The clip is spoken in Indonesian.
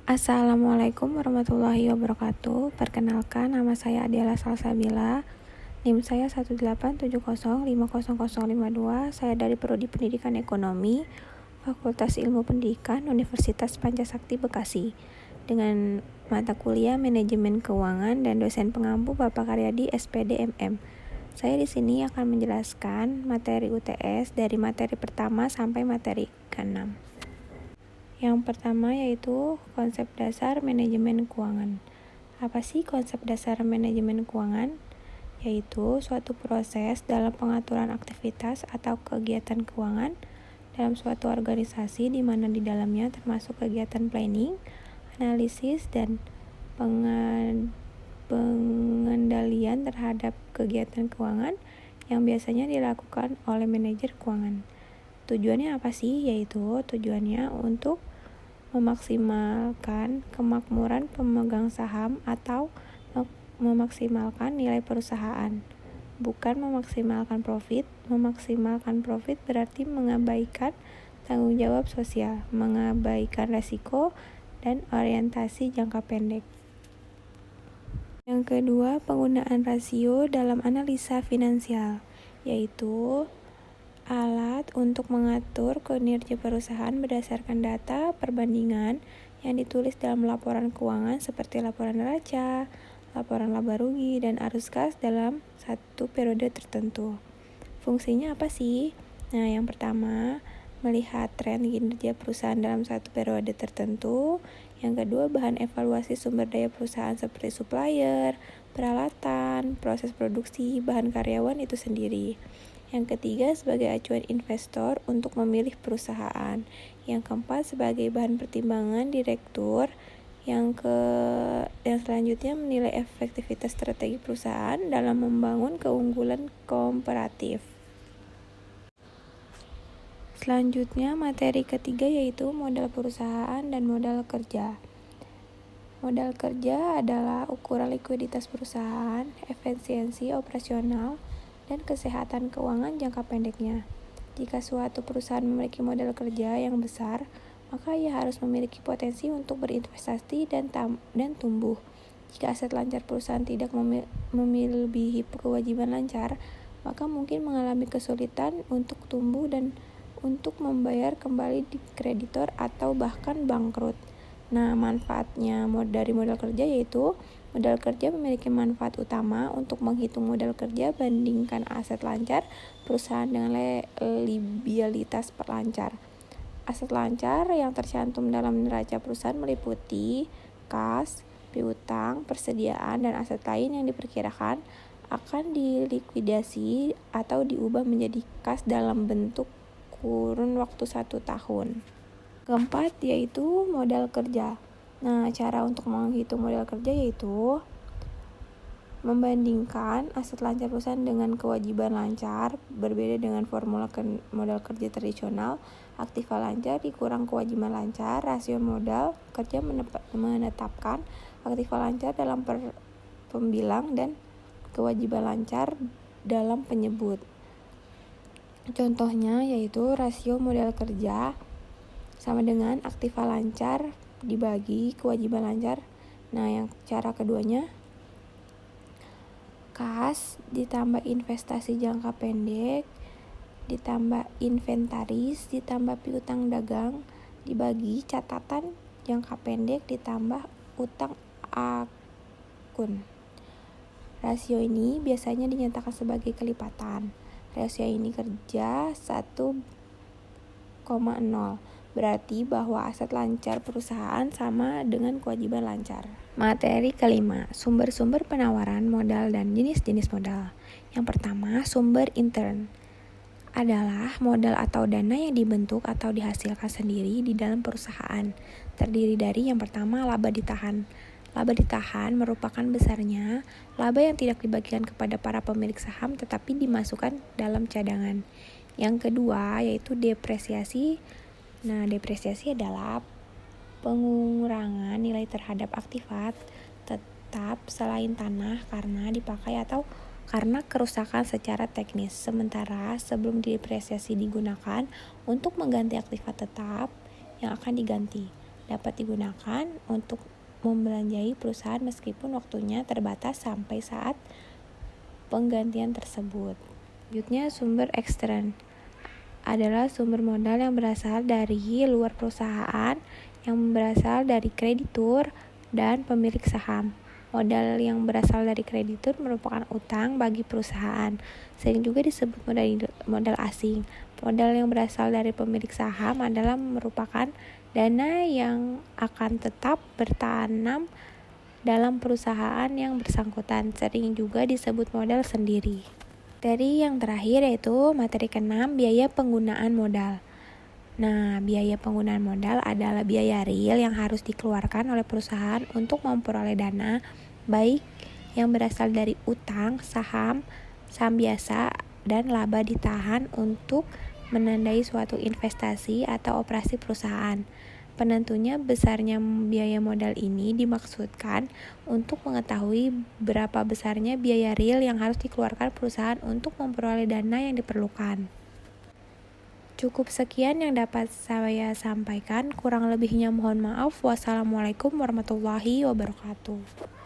Assalamualaikum warahmatullahi wabarakatuh. Perkenalkan, nama saya Adiela Salsabila. NIM saya 187050052. Saya dari Prodi Pendidikan Ekonomi, Fakultas Ilmu Pendidikan, Universitas Pancasakti Bekasi. Dengan mata kuliah Manajemen Keuangan dan dosen pengampu Bapak Karyadi SPD MM. Saya di sini akan menjelaskan materi UTS dari materi pertama sampai materi ke-6. Yang pertama yaitu konsep dasar manajemen keuangan. Apa sih konsep dasar manajemen keuangan? Yaitu suatu proses dalam pengaturan aktivitas atau kegiatan keuangan dalam suatu organisasi di mana di dalamnya termasuk kegiatan planning, analisis, dan pengendalian terhadap kegiatan keuangan yang biasanya dilakukan oleh manajer keuangan. Tujuannya apa sih? Yaitu tujuannya untuk memaksimalkan kemakmuran pemegang saham atau memaksimalkan nilai perusahaan, bukan memaksimalkan profit. Memaksimalkan profit berarti mengabaikan tanggung jawab sosial, mengabaikan resiko, dan orientasi jangka pendek. Yang kedua, penggunaan rasio dalam analisa finansial, yaitu alat untuk mengatur kinerja perusahaan berdasarkan data perbandingan yang ditulis dalam laporan keuangan seperti laporan neraca, laporan laba rugi, dan arus kas dalam satu periode tertentu. Fungsinya apa sih? Nah, yang pertama, melihat tren kinerja perusahaan dalam satu periode tertentu. Yang kedua, bahan evaluasi sumber daya perusahaan seperti supplier, peralatan, proses produksi, bahan karyawan itu sendiri. Yang ketiga, sebagai acuan investor untuk memilih perusahaan. Yang keempat, sebagai bahan pertimbangan direktur. Yang selanjutnya, menilai efektivitas strategi perusahaan dalam membangun keunggulan komparatif. Selanjutnya, materi ketiga yaitu modal perusahaan dan modal kerja. Modal kerja adalah ukuran likuiditas perusahaan, efisiensi operasional, dan kesehatan keuangan jangka pendeknya. Jika suatu perusahaan memiliki modal kerja yang besar, maka ia harus memiliki potensi untuk berinvestasi dan tumbuh. Jika aset lancar perusahaan tidak melebihi kewajiban lancar, maka mungkin mengalami kesulitan untuk tumbuh dan untuk membayar kembali di kreditor atau bahkan bangkrut. Nah, manfaatnya dari modal kerja yaitu modal kerja memiliki manfaat utama untuk menghitung modal kerja bandingkan aset lancar perusahaan dengan liabilitas lancar. Aset lancar yang tercantum dalam neraca perusahaan meliputi kas, piutang, persediaan, dan aset lain yang diperkirakan akan dilikuidasi atau diubah menjadi kas dalam bentuk kurun waktu 1 tahun. Keempat yaitu modal kerja. Nah, cara untuk menghitung modal kerja yaitu membandingkan aset lancar perusahaan dengan kewajiban lancar, berbeda dengan formula modal kerja tradisional. Aktiva lancar dikurang kewajiban lancar, rasio modal kerja menetapkan aktiva lancar dalam pembilang dan kewajiban lancar dalam penyebut. Contohnya yaitu rasio modal kerja sama dengan aktiva lancar dibagi kewajiban lancar. Nah, yang cara keduanya, kas ditambah investasi jangka pendek ditambah inventaris ditambah piutang dagang dibagi catatan jangka pendek ditambah utang akun. Rasio ini biasanya dinyatakan sebagai kelipatan. Rasio ini kerja 1,0. Berarti bahwa aset lancar perusahaan sama dengan kewajiban lancar. Materi kelima, sumber-sumber penawaran modal dan jenis-jenis modal. Yang pertama, sumber intern adalah modal atau dana yang dibentuk atau dihasilkan sendiri di dalam perusahaan. Terdiri dari yang pertama, laba ditahan. Laba ditahan merupakan besarnya laba yang tidak dibagikan kepada para pemilik saham tetapi dimasukkan dalam cadangan. Yang kedua, yaitu depresiasi. Nah, depresiasi adalah pengurangan nilai terhadap aktifat tetap selain tanah karena dipakai atau karena kerusakan secara teknis. Sementara sebelum depresiasi digunakan untuk mengganti aktiva tetap yang akan diganti, dapat digunakan untuk membelanjai perusahaan meskipun waktunya terbatas sampai saat penggantian tersebut. Selanjutnya, sumber ekstern adalah sumber modal yang berasal dari luar perusahaan, yang berasal dari kreditur dan pemilik saham. Modal yang berasal dari kreditur merupakan utang bagi perusahaan, sering juga disebut modal asing. Modal yang berasal dari pemilik saham adalah merupakan dana yang akan tetap bertanam dalam perusahaan yang bersangkutan, sering juga disebut modal sendiri. Materi yang terakhir yaitu materi ke-6, biaya penggunaan modal. Nah, biaya penggunaan modal adalah biaya real yang harus dikeluarkan oleh perusahaan untuk memperoleh dana, baik yang berasal dari utang, saham biasa, dan laba ditahan untuk menandai suatu investasi atau operasi perusahaan. Penentunya besarnya biaya modal ini dimaksudkan untuk mengetahui berapa besarnya biaya real yang harus dikeluarkan perusahaan untuk memperoleh dana yang diperlukan. Cukup sekian yang dapat saya sampaikan, kurang lebihnya mohon maaf. Wassalamualaikum warahmatullahi wabarakatuh.